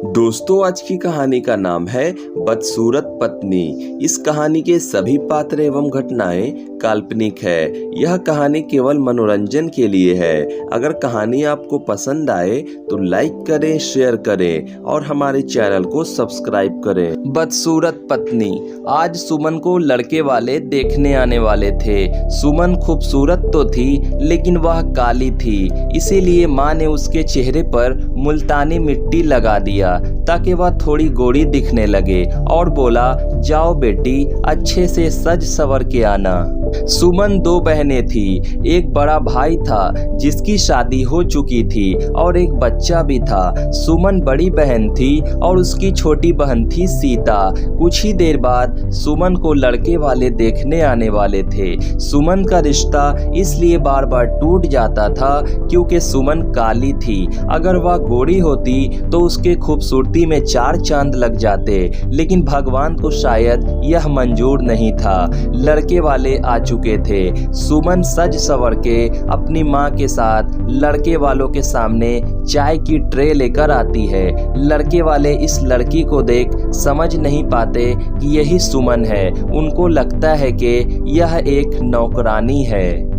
दोस्तों, आज की कहानी का नाम है बदसूरत पत्नी। इस कहानी के सभी पात्र एवं घटनाएं काल्पनिक है। यह कहानी केवल मनोरंजन के लिए है। अगर कहानी आपको पसंद आए तो लाइक करें, शेयर करें और हमारे चैनल को सब्सक्राइब करें। बदसूरत पत्नी। आज सुमन को लड़के वाले देखने आने वाले थे। सुमन खूबसूरत तो थी लेकिन वह काली थी, इसीलिए माँ ने उसके चेहरे पर मुल्तानी मिट्टी लगा दिया ताकि वह थोड़ी गोरी दिखने लगे और बोला, जाओ बेटी, अच्छे से सज सवर के आना। सुमन दो बहनें थी। एक बड़ा भाई था जिसकी शादी हो चुकी थी और एक बच्चा भी था। सुमन बड़ी बहन थी और उसकी छोटी बहन थी सीता। कुछ ही देर बाद सुमन को लड़के वाले देखने आने वाले थे। सुमन का रिश्ता इसलिए बार बार टूट जाता था क्योंकि सुमन काली थी। अगर वह गोरी होती तो उसके खूबसूरती में चार चांद लग जाते, लेकिन भगवान को शायद यह मंजूर नहीं था। लड़के वाले आ चुके थे। सुमन सज सवर के अपनी माँ के साथ लड़के वालों के सामने चाय की ट्रे लेकर आती है। लड़के वाले इस लड़की को देख समझ नहीं पाते कि यही सुमन है। उनको लगता है कि यह एक नौकरानी है।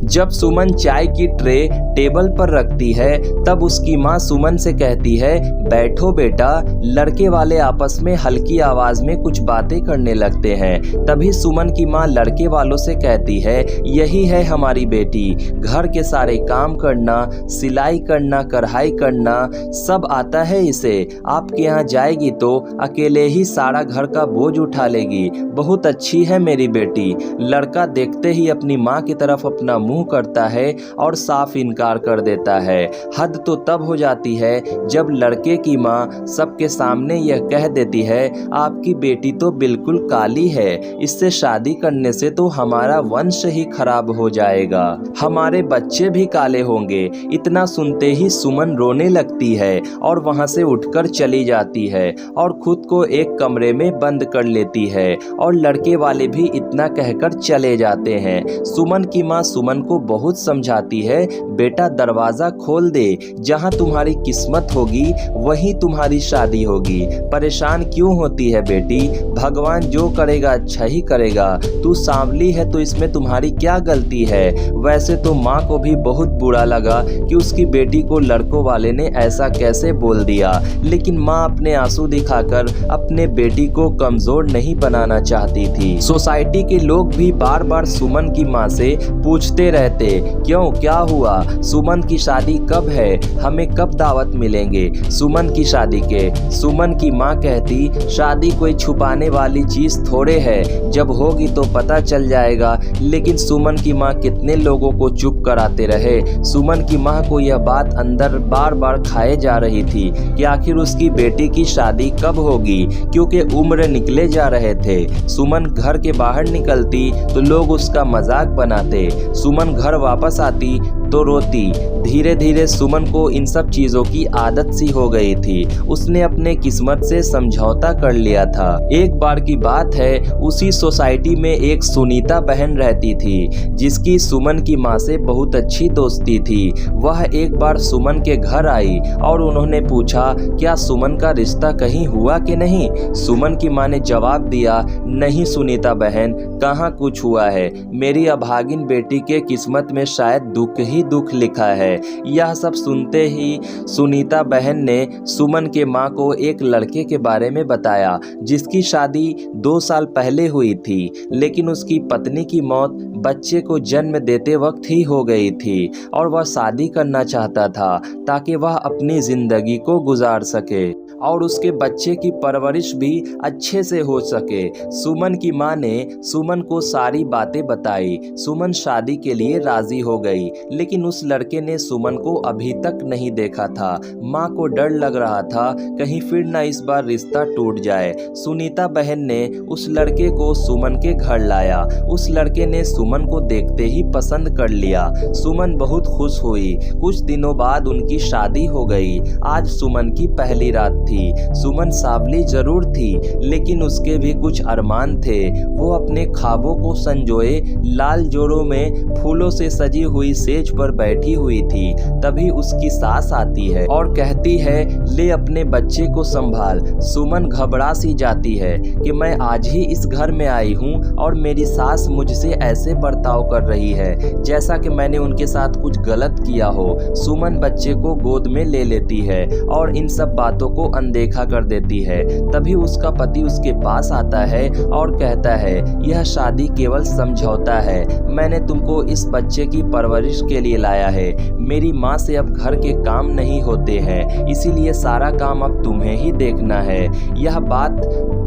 जब सुमन चाय की ट्रे टेबल पर रखती है तब उसकी माँ सुमन से कहती है, बैठो बेटा। लड़के वाले आपस में हल्की आवाज में कुछ बातें करने लगते हैं। तभी सुमन की माँ लड़के वालों से कहती है, यही है हमारी बेटी, घर के सारे काम करना, सिलाई करना, कढ़ाई करना सब आता है इसे। आपके यहाँ जाएगी तो अकेले ही सारा घर का बोझ उठा लेगी। बहुत अच्छी है मेरी बेटी। लड़का देखते ही अपनी माँ की तरफ अपना मुंह करता है और साफ इनकार कर देता है। हद तो तब हो जाती है जब लड़के की माँ सबके सामने यह कह देती है, आपकी बेटी तो बिल्कुल काली है, इससे शादी करने से तो हमारा वंश ही खराब हो जाएगा, हमारे बच्चे भी काले होंगे। इतना सुनते ही सुमन रोने लगती है और वहां से उठकर चली जाती है और खुद को एक कमरे में बंद कर लेती है और लड़के वाले भी इतना कहकर चले जाते हैं। सुमन की माँ सुमन को बहुत समझाती है, बेटा दरवाजा खोल दे, जहां तुम्हारी किस्मत होगी वहीं तुम्हारी शादी होगी। परेशान क्यों होती है बेटी, भगवान जो करेगा अच्छा ही करेगा। तू सांवली है तो इसमें तुम्हारी क्या गलती है। वैसे तो माँ को भी बहुत बुरा लगा कि उसकी बेटी को लड़कों वाले ने ऐसा कैसे बोल दिया, लेकिन माँ अपने आंसू दिखाकर अपने बेटी को कमजोर नहीं बनाना चाहती थी। सोसाइटी के लोग भी बार बार सुमन की माँ से पूछते रहते, क्यों, क्या हुआ, सुमन की शादी कब है, हमें कब दावत मिलेंगे सुमन की शादी के। सुमन की माँ कहती, शादी कोई छुपाने वाली चीज थोड़े है, जब होगी तो पता चल जाएगा। लेकिन सुमन की माँ कितने लोगों को चुप कराते रहे। सुमन की माँ को यह बात अंदर बार बार खाए जा रही थी कि आखिर उसकी बेटी की शादी कब होगी, क्योंकि उम्र निकले जा रहे थे। सुमन घर के बाहर निकलती तो लोग उसका मजाक बनाते। सुमन घर वापस आती तो रोती। धीरे धीरे सुमन को इन सब चीजों की आदत सी हो गई थी। उसने अपने किस्मत से समझौता कर लिया था। एक बार की बात है, उसी सोसाइटी में एक सुनीता बहन रहती थी जिसकी सुमन की माँ से बहुत अच्छी दोस्ती थी। वह एक बार सुमन के घर आई और उन्होंने पूछा, क्या सुमन का रिश्ता कहीं हुआ कि नहीं। सुमन की माँ ने जवाब दिया, नहीं सुनीता बहन, कहाँ कुछ हुआ है। मेरी अभागिन बेटी के किस्मत में शायद दुख ही दुख लिखा है। यह सब सुनते ही सुनीता बहन ने सुमन के माँ को एक लड़के के बारे में बताया जिसकी शादी 2 साल पहले हुई थी, लेकिन उसकी पत्नी की मौत बच्चे को जन्म देते वक्त ही हो गई थी और वह शादी करना चाहता था ताकि वह अपनी जिंदगी को गुजार सके और उसके बच्चे की परवरिश भी अच्छे से हो सके। सुमन की माँ ने सुमन को सारी बातें बताई। सुमन शादी के लिए राजी हो गई, लेकिन उस लड़के ने सुमन को अभी तक नहीं देखा था। माँ को डर लग रहा था कहीं फिर ना इस बार रिश्ता टूट जाए। सुनीता बहन ने उस लड़के को सुमन के घर लाया। उस लड़के ने सुमन को देखते ही पसंद कर लिया। सुमन बहुत खुश हुई। कुछ दिनों बाद उनकी शादी हो गई। आज सुमन की पहली रात थी। थी। सुमन सांवली जरूर थी, लेकिन उसके भी कुछ अरमान थे। वो अपने ख्वाबों को संजोए लाल जोड़ों में फूलों से सजी हुई सेज पर बैठी हुई थी। तभी उसकी सास आती है और कहती है, ले अपने बच्चे को संभाल। सुमन घबरा सी जाती है कि मैं आज ही इस घर में आई हूँ और मेरी सास मुझसे ऐसे बर्ताव कर रही है जैसा कि मैंने उनके साथ कुछ गलत किया हो। सुमन बच्चे को गोद में ले लेती है और इन सब बातों को अनदेखा कर देती है। तभी उसका पति उसके पास आता है और कहता है, यह शादी केवल समझौता है। मैंने तुमको इस बच्चे की परवरिश के लिए लाया है। मेरी माँ से अब घर के काम नहीं होते हैं, इसीलिए सारा काम अब तुम्हें ही देखना है। यह बात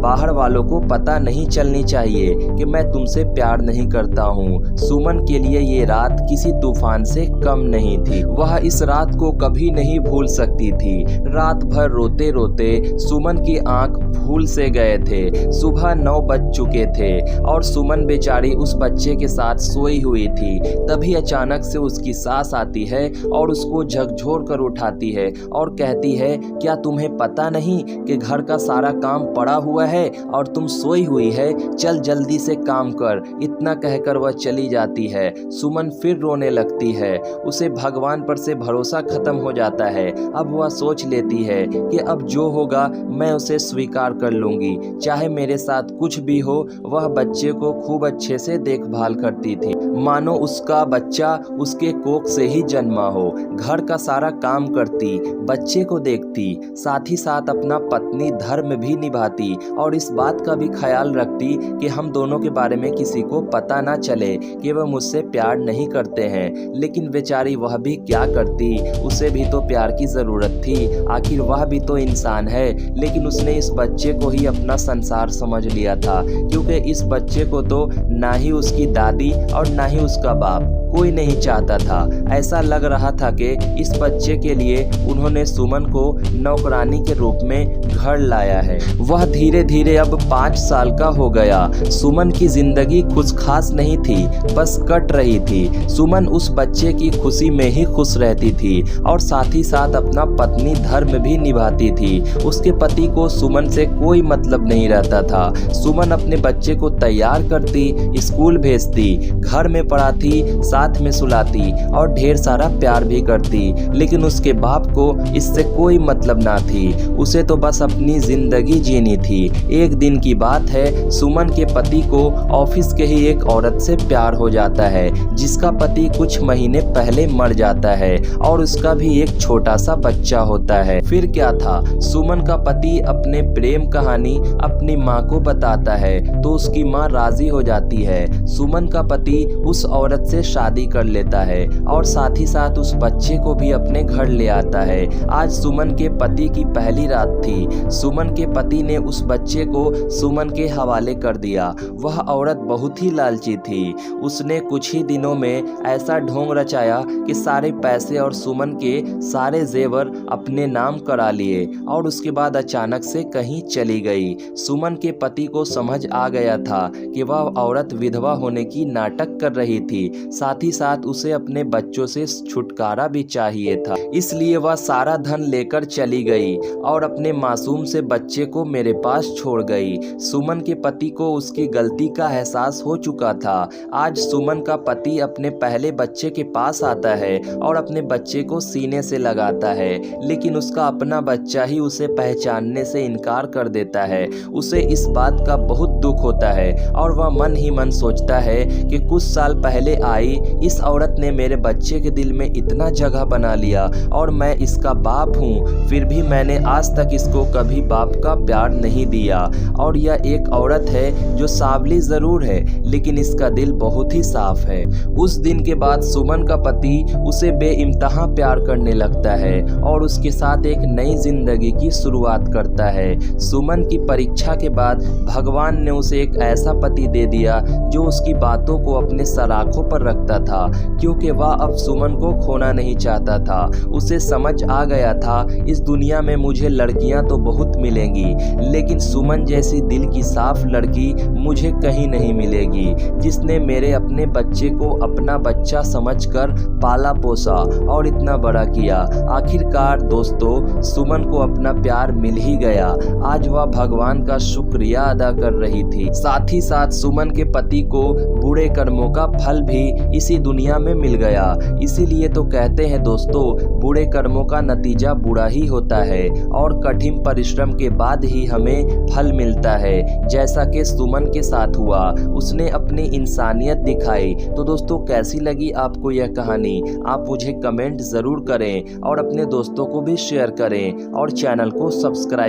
बाहर वालों को पता नहीं चलनी चाहिए कि मैं तुमसे प्यार नहीं करता हूँ। सुमन के लिए ये रात किसी तूफान से कम नहीं थी। वह इस रात को कभी नहीं भूल सकती थी। रात भर रोते रोते सुमन की आंख फूल से गए थे। सुबह 9 बज चुके थे और सुमन बेचारी उस बच्चे के साथ सोई हुई थी। तभी अचानक से उसकी सास आती है और उसको झकझोर कर उठाती है और कहती है, क्या तुम्हें पता नहीं कि घर का सारा काम पड़ा हुआ है और तुम सोई हुई है? चल जल्दी से काम कर। इतना कहकर वह चली जाती है। सुमन फिर रोने लगती है। उसे भगवान पर से भरोसा खत्म हो जाता है। अब वह सोच लेती है कि अब जो होगा मैं उसे स्वीकार कर लूंगी, चाहे मेरे साथ कुछ भी हो। वह बच्चे को खूब अच्छे से देखभाल करती थी, मानो उसका बच्चा उसके कोख से ही जन्मा हो। घर का सारा काम करती, बच्चे को देखती, साथ ही साथ अपना पत्नी धर्म भी निभाती और इस बात का भी ख्याल रखती कि हम दोनों के बारे में किसी को पता ना चले कि वह मुझसे प्यार नहीं करते हैं। लेकिन बेचारी वह भी क्या करती, उसे भी तो प्यार की ज़रूरत थी। आखिर वह भी तो इंसान है। लेकिन उसने इस बच्चे को ही अपना संसार समझ लिया था, क्योंकि इस बच्चे को तो ना ही उसकी दादी और ना ही उसका बाप कोई नहीं चाहता था। ऐसा लग रहा था कि इस बच्चे के लिए उन्होंने सुमन को नौकरानी के रूप में घर लाया है। वह धीरे धीरे अब 5 साल का हो गया। सुमन की जिंदगी कुछ खास नहीं थी, बस कट रही थी। सुमन उस बच्चे की खुशी में ही खुश रहती थी और साथ ही साथ अपना पत्नी धर्म भी निभाती थी। उसके पति को सुमन से कोई मतलब नहीं रहता था। सुमन अपने बच्चे को तैयार करती, स्कूल भेजती, घर में पढ़ाती, साथ में सुलाती और ढेर सारा प्यार भी करती। लेकिन उसके बाप को इससे कोई मतलब ना थी। उसे तो बस अपनी जिंदगी जीनी थी। एक दिन की बात है, सुमन के पति को ऑफिस के ही एक औरत से प्यार हो जाता है, जिसका पति कुछ महीने पहले मर जाता है और उसका भी एक छोटा सा बच्चा होता है। फिर क्या था, सुमन का पति अपने प्रेम कहानी अपनी माँ को बताता है तो उसकी माँ राजी हो जाती है। सुमन का पति उस औरत से शादी कर लेता है और साथ ही साथ उस बच्चे को भी अपने घर ले आता है। आज सुमन के पति की पहली रात थी। सुमन के पति ने उस बच्चे को सुमन के हवाले कर दिया। वह औरत बहुत ही लालची थी। उसने कुछ ही दिनों में ऐसा ढोंग रचाया कि सारे पैसे और सुमन के सारे जेवर अपने नाम करा लिए और उसके बाद अचानक से कहीं चली गई। सुमन के पति को समझ आ गया था कि वह औरत विधवा होने की नाटक कर रही थी। साथ ही साथ उसे अपने बच्चों से छुटकारा भी चाहिए था, इसलिए वह सारा धन लेकर चली गई और अपने मासूम से बच्चे को मेरे पास छोड़ गई। सुमन के पति को उसकी गलती का एहसास हो चुका था। आज सुमन का पति अपने पहले बच्चे के पास आता है और अपने बच्चे को सीने से लगाता है, लेकिन उसका अपना बच्चा ही उसे पहचानने से इनकार कर देता है। उसे इस बात का बहुत दुख होता है और वह मन ही मन सोचता है कि कुछ साल पहले आई इस औरत ने मेरे बच्चे के दिल में इतना जगह बना लिया और मैं इसका बाप हूँ, फिर भी मैंने आज तक इसको कभी बाप का प्यार नहीं दिया। और यह एक औरत है जो सांवली जरूर है, लेकिन इसका दिल बहुत ही साफ है। उस दिन के बाद सुमन का पति उसे बेइंतहा प्यार करने लगता है और उसके साथ एक नई जिंदगी की शुरुआत करता है। सुमन की परीक्षा के बाद भगवान ने उसे एक ऐसा पति दे दिया जो उसकी बातों को अपने सराखों पर रखता चाहता था, क्योंकि वह अब सुमन को खोना नहीं चाहता था। उसे समझ आ गया था इस दुनिया में मुझे लड़कियां तो बहुत मिलेंगी, लेकिन सुमन जैसी दिल की साफ लड़की मुझे कहीं नहीं मिलेगी, जिसने मेरे अपने बच्चे को अपना बच्चा समझकर पाला पोसा और इतना बड़ा किया। आखिरकार दोस्तों, सुमन को अपना प्यार मिल ही गया। आज वह भगवान का शुक्रिया अदा कर रही थी। साथ ही साथ सुमन के पति को बुरे कर्मों का फल भी इसी दुनिया में मिल गया। इसीलिए तो कहते हैं दोस्तों, बुरे कर्मों का नतीजा बुरा ही होता है और कठिन परिश्रम के बाद ही हमें फल मिलता है, जैसा कि सुमन के साथ हुआ। उसने अपनी इंसानियत दिखाई। तो दोस्तों, कैसी लगी आपको यह कहानी? आप मुझे कमेंट ज़रूर करें और अपने दोस्तों को भी शेयर करें और चैनल को सब्सक्राइब